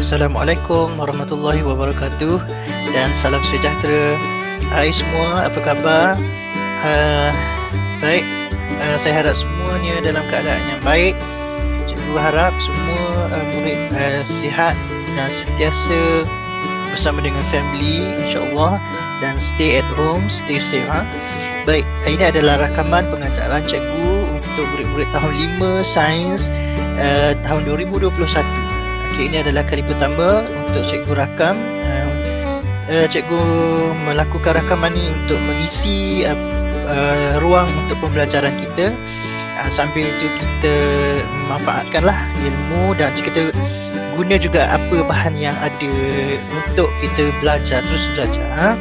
Assalamualaikum warahmatullahi wabarakatuh dan salam sejahtera. Hai semua, apa khabar? Uh, baik, saya harap semuanya dalam keadaan yang baik. Cikgu harap semua murid sihat dan sentiasa bersama dengan family insya-Allah dan stay at home, stay safe. Baik, ini adalah rakaman pengajaran cikgu untuk murid-murid tahun 5 sains tahun 2021. Okey, ini adalah kali pertama untuk cikgu rakam. Cikgu melakukan rakaman ini untuk mengisi ruang untuk pembelajaran kita. Sambil itu kita memanfaatkanlah ilmu dan kita guna juga apa bahan yang ada untuk kita belajar, terus belajar.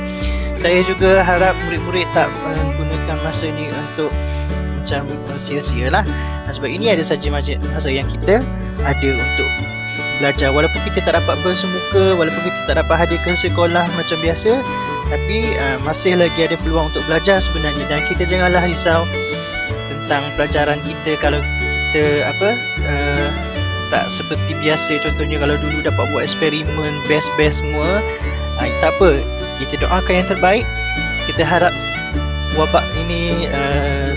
Saya juga harap murid-murid tak menggunakan masa ni untuk macam sia-sia lah. Sebab ini ada saja masa yang kita ada untuk belajar. Walaupun kita tak dapat bersemuka, walaupun kita tak dapat hadir ke sekolah macam biasa, tapi masih lagi ada peluang untuk belajar sebenarnya. Dan kita janganlah risau tentang pelajaran kita kalau kita tak seperti biasa. Contohnya kalau dulu dapat buat eksperimen best semua, tak apa, kita doakan yang terbaik. Kita harap wabak ini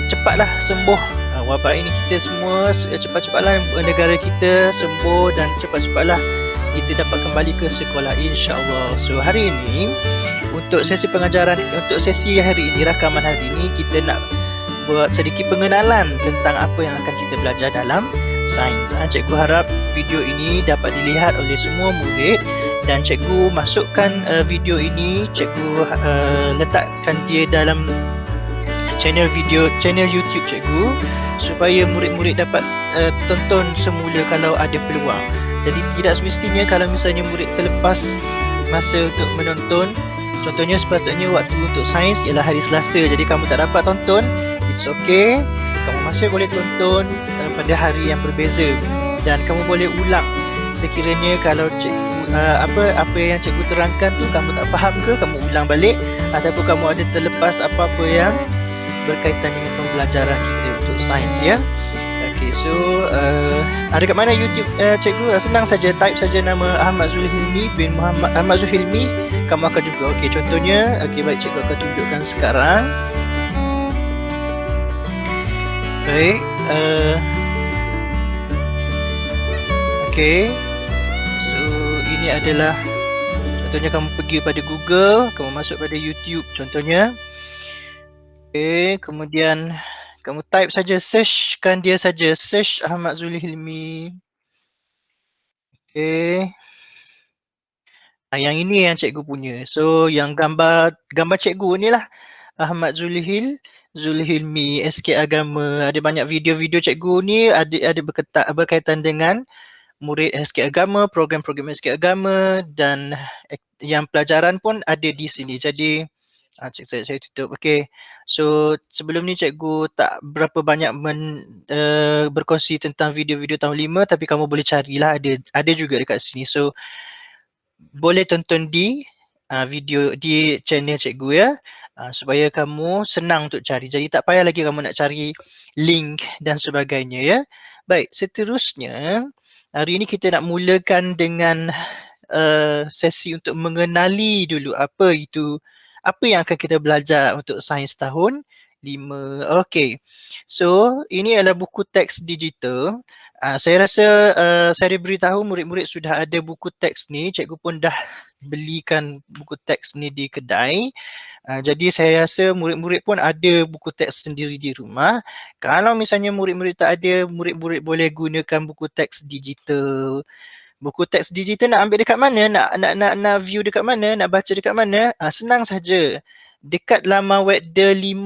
cepatlah sembuh. Wabak ini kita semua cepat-cepatlah negara kita sembuh dan cepat-cepatlah kita dapat kembali ke sekolah insya-Allah. So hari ini untuk sesi pengajaran, untuk sesi hari ini, rakaman hari ini, kita nak buat sedikit pengenalan tentang apa yang akan kita belajar dalam sains. Cikgu harap video ini dapat dilihat oleh semua murid dan cikgu masukkan video ini, cikgu letakkan dia dalam channel YouTube cikgu supaya murid-murid dapat tonton semula kalau ada peluang. Jadi tidak semestinya kalau misalnya murid terlepas masa untuk menonton. Contohnya sepatutnya waktu untuk sains ialah hari Selasa, jadi kamu tak dapat tonton, it's okay. Kamu masih boleh tonton pada hari yang berbeza dan kamu boleh ulang sekiranya kalau cikgu apa yang cikgu terangkan tu kamu tak faham ke, kamu ulang balik ataupun kamu ada terlepas apa-apa yang berkaitan dengan pembelajaran kita untuk sains ya. Okey, so ada kat mana YouTube cikgu? Senang saja, type saja nama Ahmad Zulhilmi bin Muhammad Ahmad Zulhilmi, kamu akan jumpa. Okey, contohnya, okey baik, cikgu akan tunjukkan sekarang. Baik, okey. So ini adalah contohnya, kamu pergi pada Google, kamu masuk pada YouTube contohnya. Okay, kemudian kamu type saja, searchkan dia saja, search Ahmad Zulhilmi. Okay. Yang ini yang cikgu punya. So yang gambar cikgu ni lah Ahmad Zulhilmi SK Agama. Ada banyak video-video cikgu ni ada berkaitan dengan murid SK Agama, program-program SK Agama dan yang pelajaran pun ada di sini. Jadi saya tutup. Okay. So sebelum ni cikgu tak berapa banyak berkongsi tentang video-video tahun 5, tapi kamu boleh carilah, ada juga dekat sini. So boleh tonton di video di channel cikgu ya, supaya kamu senang untuk cari. Jadi tak payah lagi kamu nak cari link dan sebagainya ya. Baik, seterusnya hari ini kita nak mulakan dengan sesi untuk mengenali dulu apa yang akan kita belajar untuk sains tahun 5. Okey. So, ini adalah buku teks digital. Saya rasa saya beritahu murid-murid sudah ada buku teks ni. Cikgu pun dah belikan buku teks ni di kedai. Jadi saya rasa murid-murid pun ada buku teks sendiri di rumah. Kalau misalnya murid-murid tak ada, murid-murid boleh gunakan buku teks digital. Buku teks digital nak ambil dekat mana? Nak view dekat mana? Nak baca dekat mana? Senang saja. Dekat laman web The5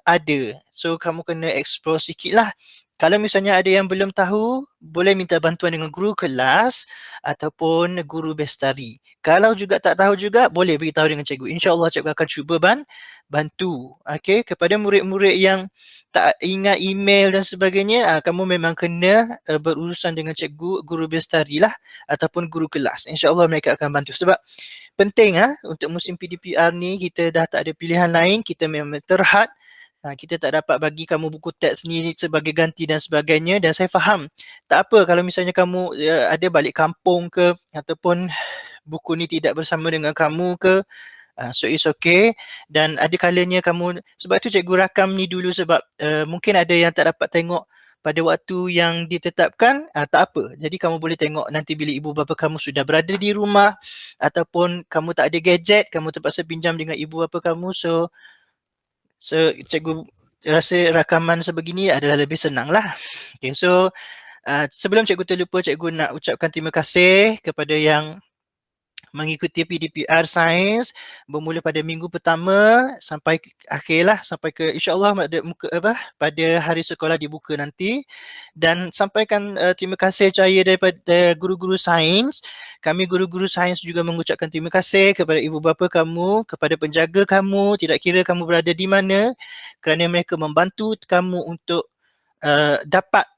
ada. So kamu kena explore sikit lah. Kalau misalnya ada yang belum tahu, boleh minta bantuan dengan guru kelas ataupun guru bestari. Kalau juga tak tahu juga, boleh beritahu dengan cikgu. InsyaAllah cikgu akan cuba bantu. Okay? Kepada murid-murid yang tak ingat email dan sebagainya, kamu memang kena berurusan dengan cikgu, guru bestari lah ataupun guru kelas. InsyaAllah mereka akan bantu. Sebab penting untuk musim PDPR ni kita dah tak ada pilihan lain, kita memang terhad kita tak dapat bagi kamu buku teks ni sebagai ganti dan sebagainya, dan saya faham. Tak apa kalau misalnya kamu ada balik kampung ke, ataupun buku ni tidak bersama dengan kamu ke, so it's okay. Dan ada kalanya kamu, sebab tu cikgu rakam ni dulu, sebab mungkin ada yang tak dapat tengok pada waktu yang ditetapkan, tak apa. Jadi kamu boleh tengok nanti bila ibu bapa kamu sudah berada di rumah, ataupun kamu tak ada gadget, kamu terpaksa pinjam dengan ibu bapa kamu. So cikgu rasa rakaman sebegini adalah lebih senang lah. Okay, so sebelum cikgu terlupa, cikgu nak ucapkan terima kasih kepada yang mengikuti PDPR Sains bermula pada minggu pertama sampai akhirlah, sampai ke insyaAllah pada hari sekolah dibuka nanti. Dan sampaikan terima kasih cahaya daripada guru-guru sains. Kami guru-guru sains juga mengucapkan terima kasih kepada ibu bapa kamu, kepada penjaga kamu, tidak kira kamu berada di mana, kerana mereka membantu kamu untuk dapat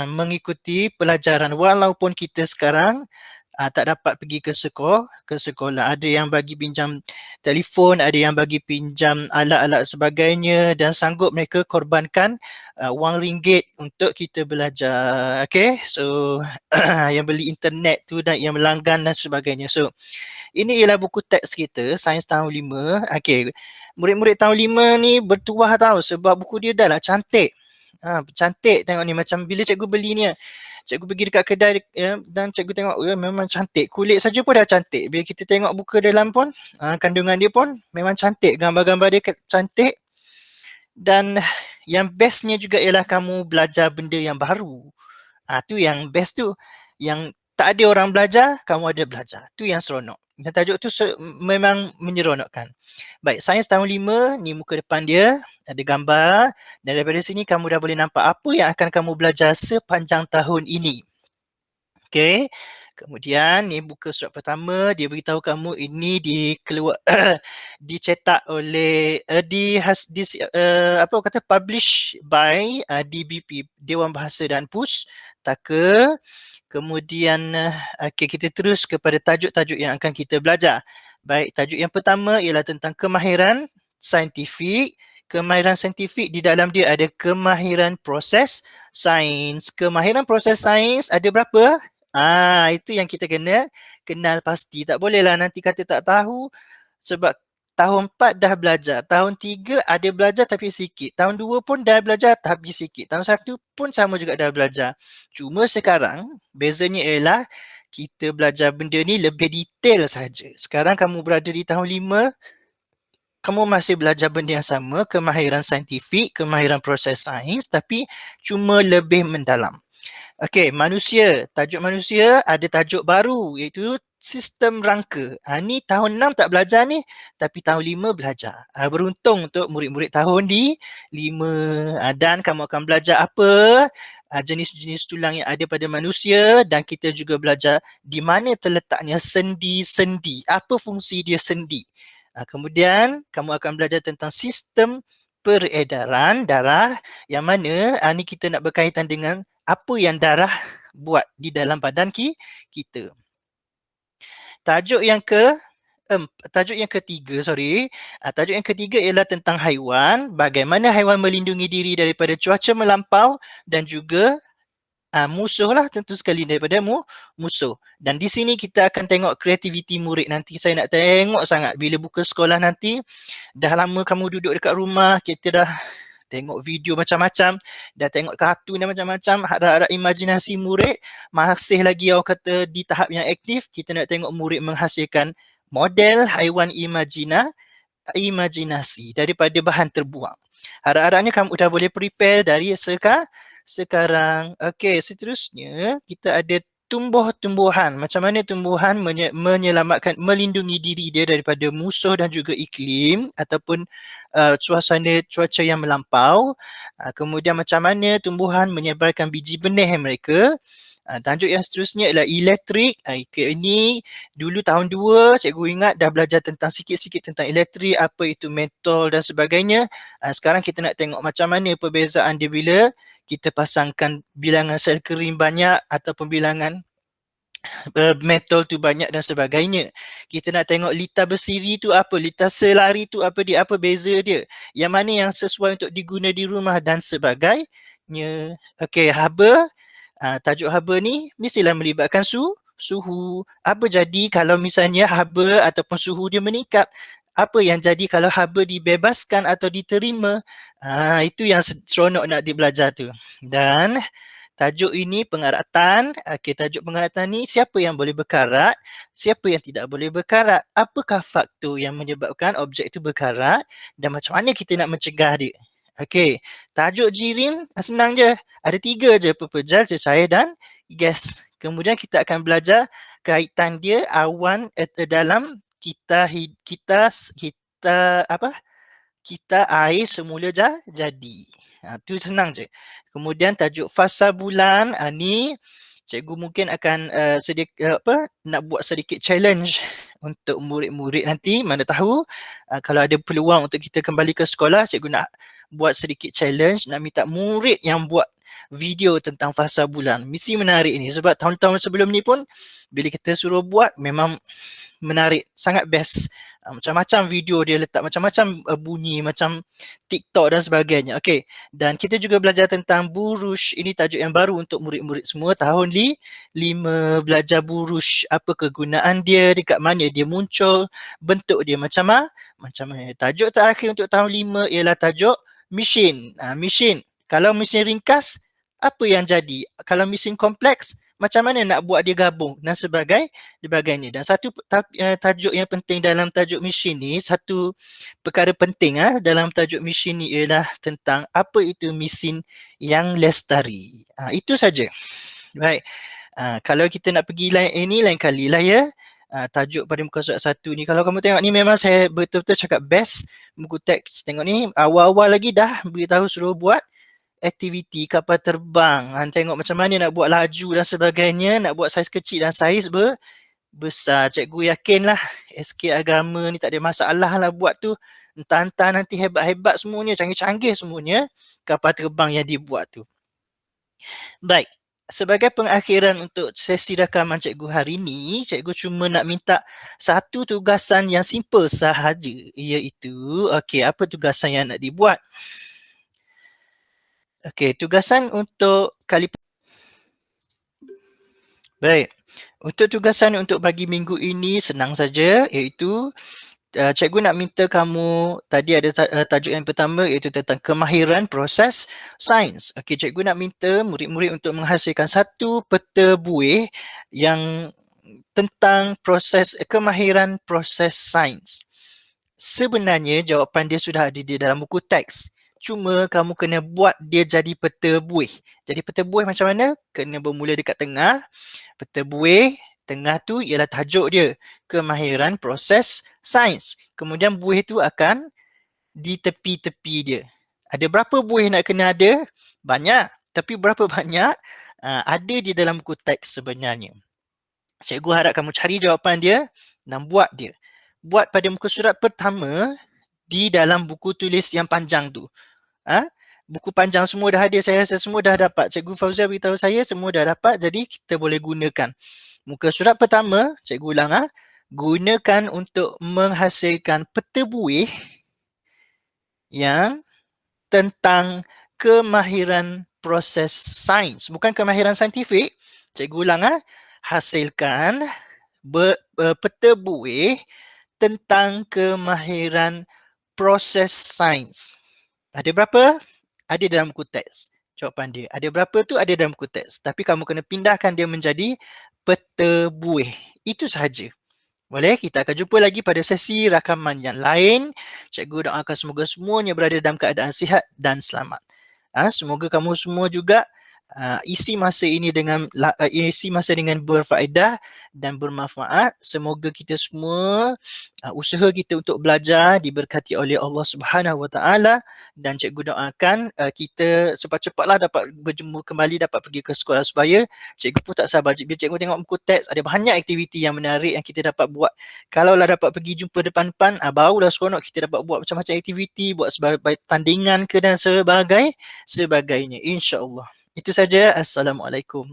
mengikuti pelajaran walaupun kita sekarang tak dapat pergi ke sekolah. Ada yang bagi pinjam telefon, ada yang bagi pinjam alat-alat sebagainya, dan sanggup mereka korbankan wang ringgit untuk kita belajar. Okay, so yang beli internet tu dan yang melanggan dan sebagainya. So ini ialah buku teks kita, Sains tahun 5. Okay, murid-murid tahun 5 ni bertuah tau, sebab buku dia dah lah cantik. Cantik tengok ni, macam bila cikgu beli ni, cikgu pergi dekat kedai dan cikgu tengok, memang cantik. Kulit saja pun dah cantik. Bila kita tengok buku dalam pun, kandungan dia pun memang cantik. Gambar-gambar dia cantik. Dan yang bestnya juga ialah kamu belajar benda yang baru. Tu yang best tu. Yang tak ada orang belajar, kamu ada belajar. Tu yang seronok. Dan tajuk tu memang menyeronokkan. Baik, Sains tahun 5, ni muka depan dia. Ada gambar, dan daripada sini kamu dah boleh nampak apa yang akan kamu belajar sepanjang tahun ini. Okay, kemudian ni buka surat pertama, dia beritahu kamu ini dicetak oleh publish by DBP, Dewan Bahasa dan Pustaka. Kemudian kita terus kepada tajuk-tajuk yang akan kita belajar. Baik, tajuk yang pertama ialah tentang kemahiran saintifik. Kemahiran saintifik, di dalam dia ada kemahiran proses sains. Kemahiran proses sains ada berapa? Itu yang kita kena kenal pasti. Tak bolehlah nanti kata tak tahu, sebab tahun 4 dah belajar, tahun 3 ada belajar tapi sikit, tahun 2 pun dah belajar tapi sikit, tahun 1 pun sama juga dah belajar. Cuma sekarang bezanya ialah kita belajar benda ni lebih detail saja. Sekarang kamu berada di tahun 5, kamu masih belajar benda yang sama, kemahiran saintifik, kemahiran proses sains, tapi cuma lebih mendalam. Okey, manusia. Tajuk manusia ada tajuk baru, iaitu sistem rangka. Ni tahun 6 tak belajar ni, tapi tahun 5 belajar. Beruntung untuk murid-murid tahun di 5. Dan kamu akan belajar apa jenis-jenis tulang yang ada pada manusia, dan kita juga belajar di mana terletaknya sendi-sendi. Apa fungsi dia sendi. Kemudian kamu akan belajar tentang sistem peredaran darah, yang mana ni kita nak berkaitan dengan apa yang darah buat di dalam badan kita. Tajuk yang ketiga ialah tentang haiwan. Bagaimana haiwan melindungi diri daripada cuaca melampau dan juga musuh lah, tentu sekali daripada musuh. Dan di sini kita akan tengok kreativiti murid nanti. Saya nak tengok sangat bila buka sekolah nanti. Dah lama kamu duduk dekat rumah, kita dah tengok video macam-macam, dah tengok kartun dan macam-macam. Harap-harap imajinasi murid masih lagi orang kata di tahap yang aktif. Kita nak tengok murid menghasilkan model haiwan imajinasi daripada bahan terbuang. Harap-harapnya kamu dah boleh prepare dari sekarang. Okey, seterusnya kita ada tumbuh-tumbuhan. Macam mana tumbuhan menyelamatkan, melindungi diri dia daripada musuh dan juga iklim ataupun cuaca yang melampau. Kemudian macam mana tumbuhan menyebarkan biji benih mereka. Tajuk yang seterusnya ialah elektrik. Ini dulu tahun 2 cikgu ingat dah belajar tentang sikit-sikit tentang elektrik, apa itu mentol dan sebagainya. Sekarang kita nak tengok macam mana perbezaan dia bila kita pasangkan bilangan sel kering banyak ataupun bilangan metal tu banyak dan sebagainya. Kita nak tengok lita bersiri tu apa, lita selari tu apa dia, apa beza dia, yang mana yang sesuai untuk diguna di rumah dan sebagainya. Okey, haba, tajuk haba ni mestilah melibatkan suhu. Apa jadi kalau misalnya haba ataupun suhu dia meningkat? Apa yang jadi kalau haba dibebaskan atau diterima? Itu yang seronok nak dibelajar tu. Dan tajuk ini pengaratan. Okey, tajuk pengaratan ni siapa yang boleh berkarat, siapa yang tidak boleh berkarat, apakah faktor yang menyebabkan objek itu berkarat dan macam mana kita nak mencegah dia. Okey, tajuk jirim senang je. Ada 3 je, pepejal, cecair dan gas. Kemudian kita akan belajar kaitan dia awan dalam kita apa? Kita air semula jadi. Tu senang je. Kemudian tajuk fasa bulan, ni cikgu mungkin akan nak buat sedikit challenge untuk murid-murid nanti, mana tahu kalau ada peluang untuk kita kembali ke sekolah, cikgu nak buat sedikit challenge, nak minta murid yang buat video tentang fasa bulan. Mesti menarik ni sebab tahun-tahun sebelum ni pun bila kita suruh buat memang menarik, sangat best. Macam-macam video dia letak, macam-macam bunyi, macam TikTok dan sebagainya. Okey, dan kita juga belajar tentang burush. Ini tajuk yang baru untuk murid-murid semua. Tahun 5 belajar burush. Apa kegunaan dia, dekat mana dia muncul, bentuk dia macam mana. Tajuk terakhir untuk tahun 5 ialah tajuk mesin. Mesin. Kalau mesin ringkas, apa yang jadi? Kalau mesin kompleks, macam mana nak buat dia gabung dan sebagainya. Dan satu tajuk yang penting dalam tajuk mesin ni, satu perkara penting dalam tajuk mesin ni ialah tentang apa itu mesin yang lestari. Itu saja. Baik. Kalau kita nak pergi lain kali lah ya. Tajuk pada muka surat 1 ni, kalau kamu tengok ni memang saya betul-betul cakap best buku teks. Tengok ni awal-awal lagi dah beritahu suruh buat aktiviti kapal terbang. Tengok macam mana nak buat laju dan sebagainya, nak buat saiz kecil dan saiz besar. Cikgu yakinlah SK agama ni tak ada masalah lah buat tu. Entah-entah nanti hebat-hebat semuanya, canggih-canggih semuanya kapal terbang yang dibuat tu. Baik, sebagai pengakhiran untuk sesi rakaman cikgu hari ni, cikgu cuma nak minta satu tugasan yang simple sahaja, iaitu apa tugasan yang nak dibuat? Okey, tugasan untuk baik. Untuk tugasan untuk pagi minggu ini senang saja, iaitu cikgu nak minta kamu, tadi ada tajuk yang pertama iaitu tentang kemahiran proses sains. Okey, cikgu nak minta murid-murid untuk menghasilkan satu peta buih yang tentang kemahiran proses sains. Sebenarnya jawapan dia sudah ada di dalam buku teks. Cuma kamu kena buat dia jadi peta buih. Jadi peta buih macam mana? Kena bermula dekat tengah. Peta buih, tengah tu ialah tajuk dia. Kemahiran proses sains. Kemudian buih tu akan di tepi-tepi dia. Ada berapa buih nak kena ada? Banyak. Tapi berapa banyak? Ada di dalam buku teks sebenarnya. Cikgu harap kamu cari jawapan dia dan buat dia. Buat pada muka surat pertama di dalam buku tulis yang panjang tu. Buku panjang semua dah ada, saya rasa semua dah dapat. Cikgu Fauzia beritahu saya semua dah dapat, jadi kita boleh gunakan. Muka surat pertama, cikgu ulang gunakan untuk menghasilkan peta buih yang tentang kemahiran proses sains. Bukan kemahiran saintifik, cikgu ulang hasilkan peta buih tentang kemahiran proses sains. Ada berapa? Ada dalam buku teks. Jawapan dia. Ada berapa tu ada dalam buku teks. Tapi kamu kena pindahkan dia menjadi peta buih. Itu sahaja. Boleh? Kita akan jumpa lagi pada sesi rakaman yang lain. Cikgu doakan semoga semuanya berada dalam keadaan sihat dan selamat. Semoga kamu semua juga isi masa dengan berfaedah dan bermanfaat. Semoga kita semua usaha kita untuk belajar diberkati oleh Allah Subhanahu Wa Taala, dan cikgu doakan kita cepat-cepatlah dapat berjumpa kembali, dapat pergi ke sekolah, supaya cikgu pun tak sabar. Bila cikgu tengok buku teks ada banyak aktiviti yang menarik yang kita dapat buat. Kalaulah dapat pergi jumpa depan-depan, barulah seronok kita dapat buat macam-macam aktiviti, buat sebagai tandingan ke dan sebagainya, insya-Allah. Itu saja. Assalamualaikum.